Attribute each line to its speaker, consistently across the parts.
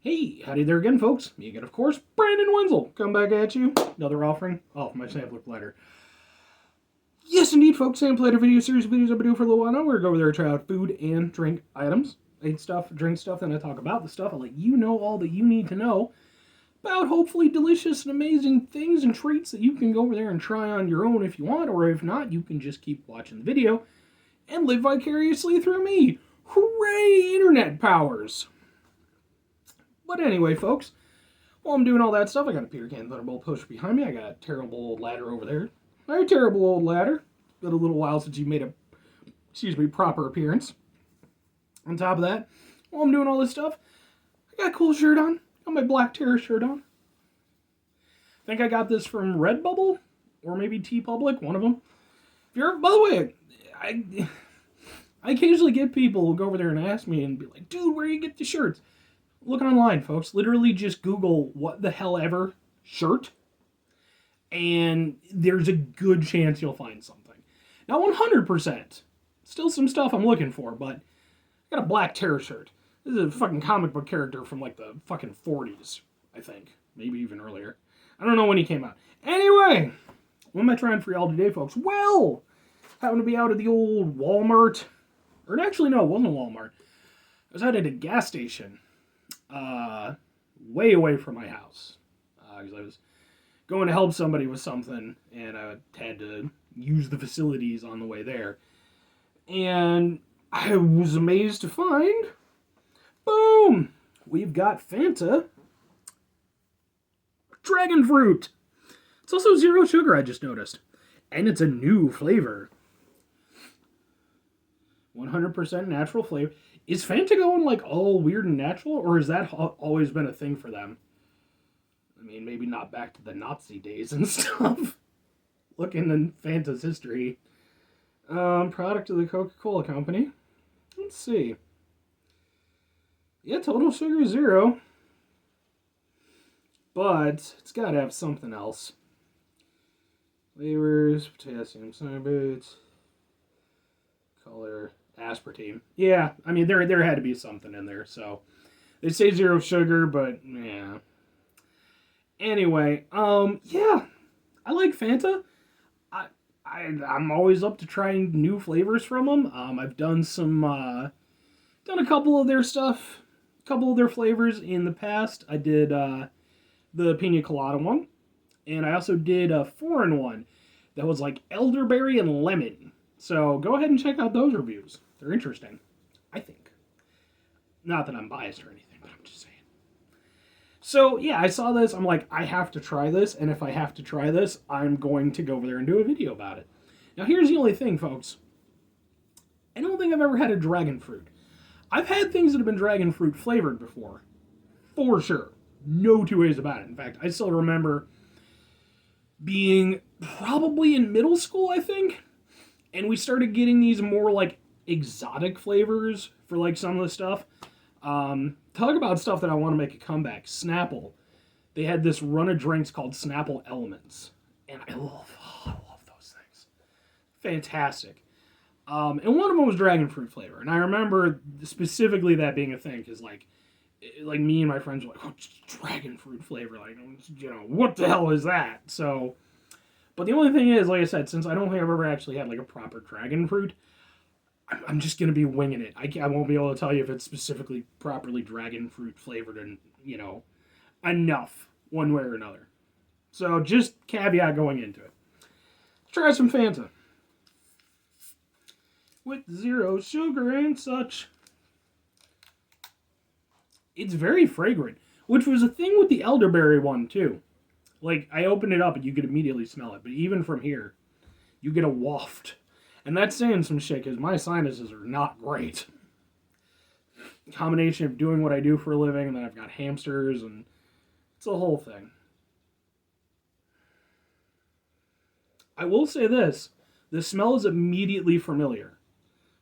Speaker 1: Hey, howdy there again, folks. Me again, of course, Brandon Wenzel. Come back at you. Another offering. Oh, my sampler platter. Yes, indeed, folks. Sam Platter video series of videos I've been doing for a little while now. We're going to go over there and try out food and drink items. I eat stuff, drink stuff, then I talk about the stuff. I'll let you know all that you need to know about hopefully delicious and amazing things and treats that you can go over there and try on your own if you want, or if not, you can just keep watching the video and live vicariously through me. Hooray, internet powers! But anyway, folks, while I'm doing all that stuff, I got a Peter Can Thunderbolt pusher behind me. I got a terrible old ladder over there. My terrible old ladder. Been a little while since you made a, proper appearance. On top of that, while I'm doing all this stuff, I got a cool shirt on. Got my Black Terror shirt on. I think I got this from Redbubble, or maybe TeePublic, one of them. If you're, by the way, I occasionally get people who go over there and ask me and be like, dude, where do you get the shirts? Look online, folks. Literally just Google what the hell ever shirt, and there's a good chance you'll find something. Not 100%. Still some stuff I'm looking for, but I got a Black Terror shirt. This is a fucking comic book character from like the fucking 40s, I think. Maybe even earlier. I don't know when he came out. Anyway, what am I trying for y'all today, folks? Well, happened to be out at the old Walmart. Or actually, no, it wasn't Walmart. I was out at a gas station. Way away from my house. Because I was going to help somebody with something, and I had to use the facilities on the way there. And I was amazed to find, boom, we've got Fanta Dragon Fruit. It's also zero sugar, I just noticed. And it's a new flavor. 100% natural flavor. Is Fanta going like all weird and natural, or has that always been a thing for them? I mean, maybe not back to the Nazi days and stuff. Looking in Fanta's history. Product of the Coca-Cola Company. Let's see. Yeah, total sugar 0. But it's got to have something else. Flavors, potassium sorbate, color, aspartame. Yeah, I mean, there had to be something in there, so. They say 0 sugar, but, yeah. Anyway, yeah. I like Fanta. I'm always up to trying new flavors from them. I've done done a couple of their stuff, a couple of their flavors in the past. I did the Pina Colada one, and I also did a foreign one that was like elderberry and lemon. So go ahead and check out those reviews. They're interesting, I think. Not that I'm biased or anything, but I'm just saying. So, yeah, I saw this. I'm like, I have to try this. And if I have to try this, I'm going to go over there and do a video about it. Now, here's the only thing, folks. I don't think I've ever had a dragon fruit. I've had things that have been dragon fruit flavored before. For sure. No two ways about it. In fact, I still remember being probably in middle school, I think. And we started getting these more, like, exotic flavors for, like, some of the stuff. Talk about stuff that I want to make a comeback. Snapple. They had this run of drinks called Snapple Elements. And I love those things. Fantastic. And one of them was dragon fruit flavor. And I remember specifically that being a thing. Because, like me and my friends were like, oh, dragon fruit flavor. Like, what the hell is that? So, but the only thing is, like I said, since I don't think I've ever actually had, like, a proper dragon fruit, I'm just going to be winging it. I won't be able to tell you if it's specifically properly dragon fruit flavored and, enough one way or another. So just caveat going into it. Let's try some Fanta. With 0 sugar and such. It's very fragrant, which was a thing with the elderberry one too. Like, I opened it up and you could immediately smell it, but even from here, you get a waft. And that's saying some shit, because my sinuses are not great. Combination of doing what I do for a living, and then I've got hamsters, and it's a whole thing. I will say this. The smell is immediately familiar.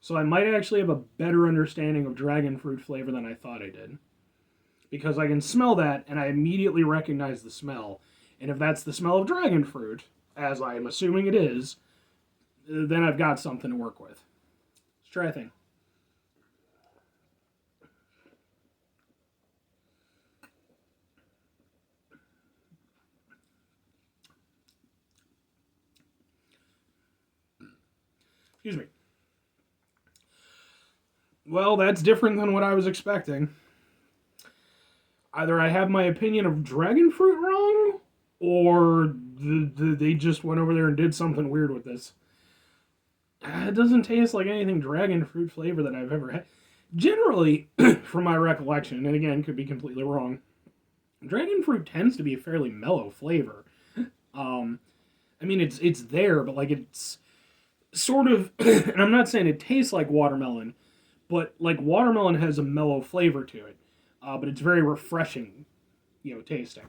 Speaker 1: So I might actually have a better understanding of dragon fruit flavor than I thought I did. Because I can smell that, and I immediately recognize the smell. And if that's the smell of dragon fruit, as I'm assuming it is, then I've got something to work with. Let's try a thing. Excuse me. Well, that's different than what I was expecting. Either I have my opinion of dragon fruit wrong, or they just went over there and did something weird with this. It doesn't taste like anything dragon fruit flavor that I've ever had. Generally, from my recollection, and again, could be completely wrong, dragon fruit tends to be a fairly mellow flavor. Um, I mean, it's there, but like it's sort of, and I'm not saying it tastes like watermelon, but like watermelon has a mellow flavor to it, but it's very refreshing, tasting.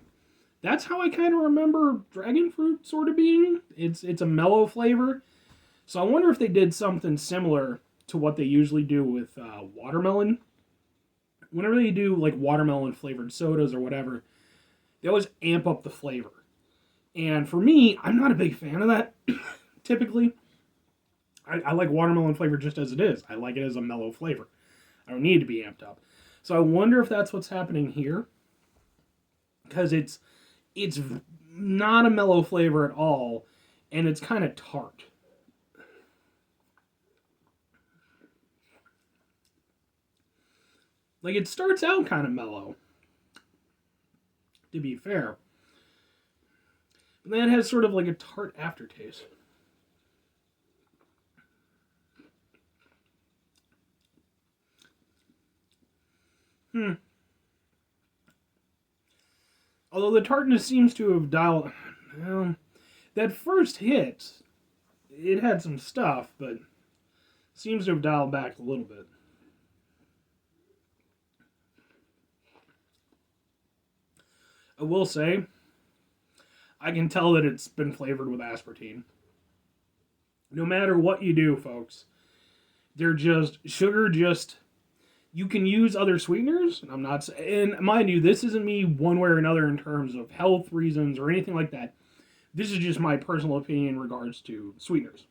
Speaker 1: That's how I kind of remember dragon fruit sort of being. It's a mellow flavor, so I wonder if they did something similar to what they usually do with watermelon. Whenever they do like watermelon flavored sodas or whatever, they always amp up the flavor. And for me, I'm not a big fan of that. Typically, I like watermelon flavor just as it is. I like it as a mellow flavor. I don't need to be amped up. So I wonder if that's what's happening here, because it's not a mellow flavor at all, and it's kind of tart. Like, it starts out kind of mellow, to be fair. But then it has sort of like a tart aftertaste. Although the tartness seems to have dialed... Well, that first hit, it had some stuff, but seems to have dialed back a little bit. I will say, I can tell that it's been flavored with aspartame. No matter what you do, folks, sugar just, you can use other sweeteners. I'm not, and mind you, this isn't me one way or another in terms of health reasons or anything like that. This is just my personal opinion in regards to sweeteners.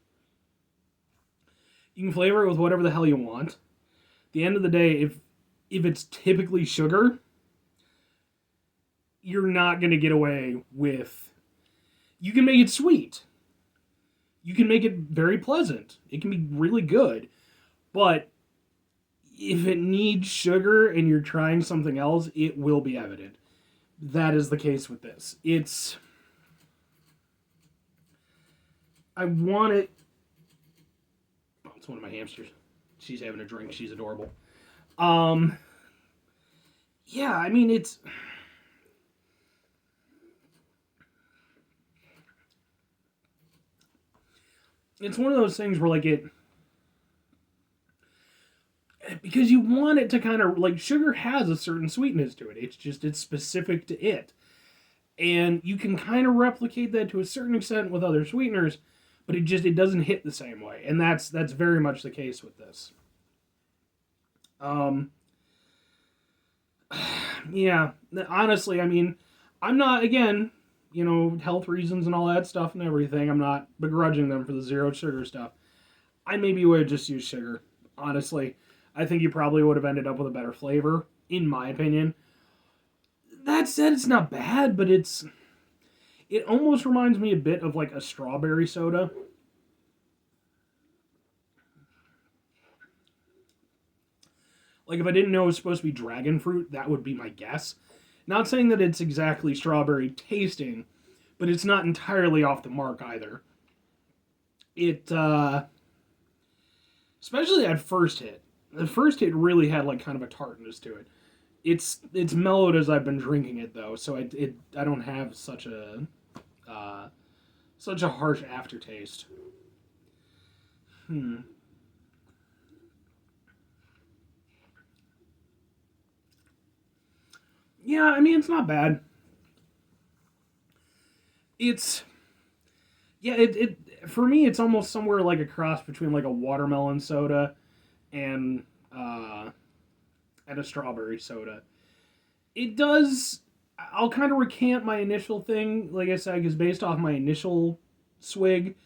Speaker 1: You can flavor it with whatever the hell you want. At the end of the day, if it's typically sugar, you're not going to get away with... You can make it sweet. You can make it very pleasant. It can be really good. But if it needs sugar and you're trying something else, it will be evident. That is the case with this. I want it... Oh, it's one of my hamsters. She's having a drink. She's adorable. Yeah, I mean, it's one of those things where, like, because you want it to kind of, like, sugar has a certain sweetness to it. It's specific to it. And you can kind of replicate that to a certain extent with other sweeteners, but it doesn't hit the same way. And that's very much the case with this. Yeah, honestly, I mean, I'm not, again, health reasons and all that stuff and everything, I'm not begrudging them for the zero sugar stuff. I maybe would have just used sugar, honestly. I think you probably would have ended up with a better flavor, in my opinion. That said, it's not bad, but it almost reminds me a bit of like a strawberry soda. Like, if I didn't know it was supposed to be dragon fruit, that would be my guess. Not saying that it's exactly strawberry tasting, but it's not entirely off the mark either. Especially at first hit. The first hit really had like kind of a tartness to it. It's mellowed as I've been drinking it though, so I don't have such a harsh aftertaste. Yeah, I mean, it's not bad. It's yeah, it for me it's almost somewhere like a cross between like a watermelon soda and and a strawberry soda. It does. I'll kind of recant my initial thing, like I said, because based off my initial swig,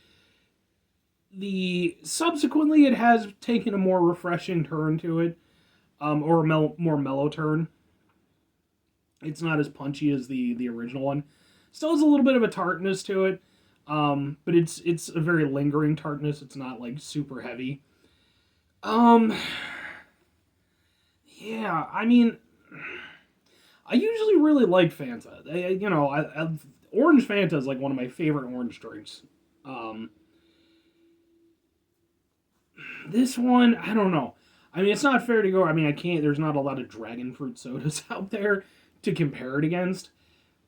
Speaker 1: subsequently it has taken a more refreshing turn to it, or a more mellow turn. It's not as punchy as the original one. Still has a little bit of a tartness to it, But it's a very lingering tartness. It's not like super heavy. Um, yeah, I mean, I usually really like Fanta. Orange Fanta is like one of my favorite orange drinks. Um, this one, I don't know. I mean, it's not fair to go. I mean, I can't. There's not a lot of dragon fruit sodas out there to compare it against.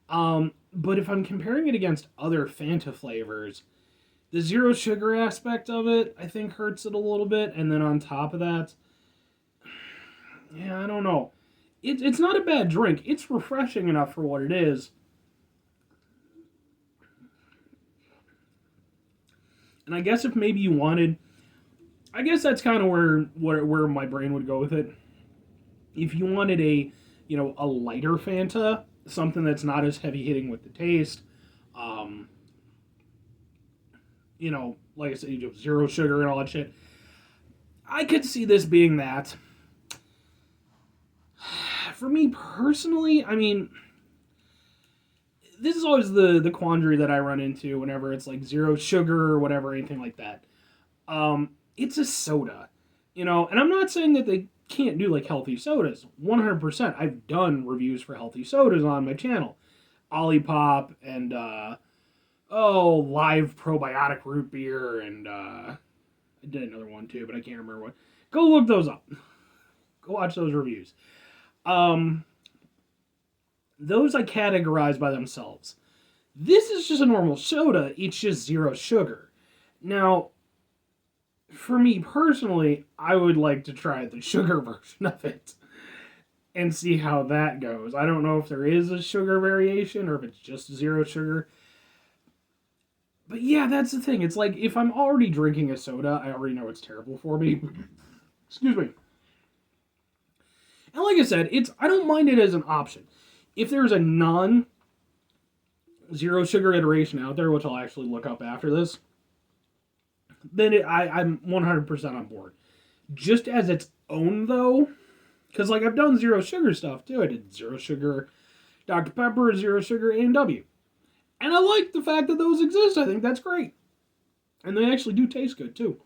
Speaker 1: But if I'm comparing it against other Fanta flavors, the zero sugar aspect of it, I think, hurts it a little bit. And then on top of that, yeah, I don't know. It's not a bad drink. It's refreshing enough for what it is. And I guess if maybe you wanted, I guess that's kind of where my brain would go with it. If you wanted a lighter Fanta, something that's not as heavy hitting with the taste, um, like I said, zero sugar and all that shit. I could see this being that. For me personally, I mean, this is always the quandary that I run into whenever it's like zero sugar or whatever, anything like that. It's a soda, and I'm not saying that they can't do like healthy sodas. 100%. I've done reviews for healthy sodas on my channel. Olipop and live probiotic root beer and I did another one too, but I can't remember what. Go look those up. Go watch those reviews. Um, those I categorize by themselves. This is just a normal soda. It's just zero sugar. Now, for me personally, I would like to try the sugar version of it and see how that goes. I don't know if there is a sugar variation or if it's just zero sugar. But yeah, that's the thing. It's like if I'm already drinking a soda, I already know it's terrible for me. Excuse me. And like I said, I don't mind it as an option. If there's a non zero sugar iteration out there, which I'll actually look up after this, then I'm 100% on board. Just as its own, though, because like I've done zero sugar stuff too. I did zero sugar Dr. Pepper, zero sugar A&W. And I like the fact that those exist. I think that's great. And they actually do taste good too.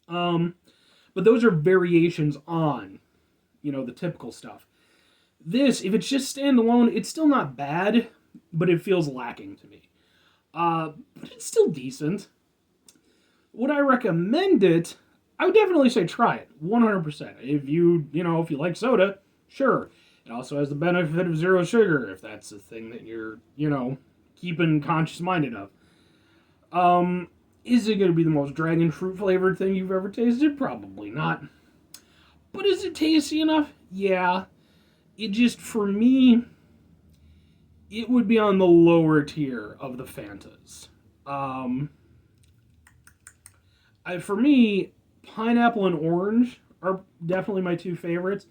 Speaker 1: But those are variations on, the typical stuff. This, if it's just standalone, it's still not bad, but it feels lacking to me. But it's still decent. Would I recommend it? I would definitely say try it, 100%. If if you like soda, sure. It also has the benefit of zero sugar, if that's the thing that you're, keeping conscious-minded of. Is it going to be the most dragon fruit flavored thing you've ever tasted? Probably not. But is it tasty enough? Yeah. It just, for me, it would be on the lower tier of the Fantas. For me, pineapple and orange are definitely my two favorites.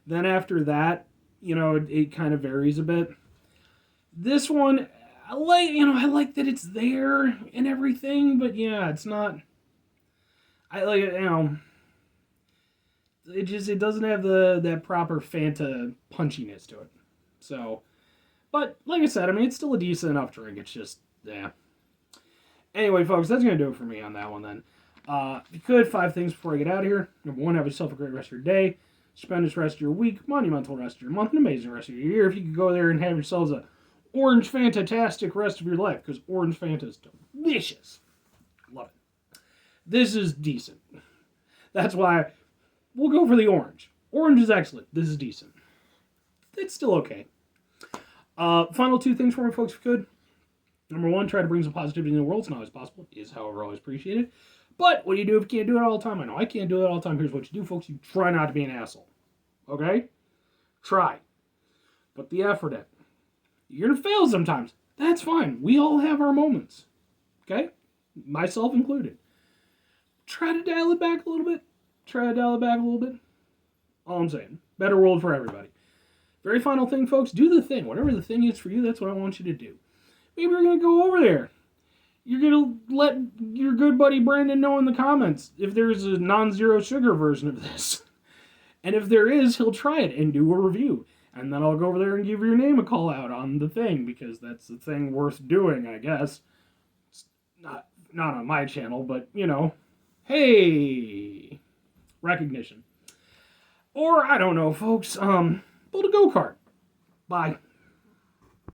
Speaker 1: Then after that, it kind of varies a bit. This one, I like that it's there and everything, but yeah, it's not. I like it doesn't have that proper Fanta punchiness to it. So, but like I said, I mean, it's still a decent enough drink. It's just, yeah. Anyway, folks, that's gonna do it for me on that one then. If you could, 5 things before I get out of here. Number 1, have yourself a great rest of your day. Stupendous rest of your week, monumental rest of your month, an amazing rest of your year. If you could go there and have yourselves a orange fantastic rest of your life, because orange Fanta is delicious. Love it. This is decent. That's why we'll go for the orange. Orange is excellent. This is decent. It's still okay. Final 2 things for me, folks, if you could. Number 1, try to bring some positivity in the world. It's not always possible. It is, however, always appreciated. But what do you do if you can't do it all the time? I know I can't do it all the time. Here's what you do, folks. You try not to be an asshole. Okay? Try. Put the effort in. You're going to fail sometimes. That's fine. We all have our moments. Okay? Myself included. Try to dial it back a little bit. All I'm saying. Better world for everybody. Very final thing, folks. Do the thing. Whatever the thing is for you, that's what I want you to do. Maybe you're going to go over there. You're going to let your good buddy Brandon know in the comments if there's a non-zero sugar version of this. And if there is, he'll try it and do a review. And then I'll go over there and give your name a call out on the thing, because that's the thing worth doing, I guess. not on my channel, but hey, recognition. Or I don't know, folks. Build a go kart. Bye.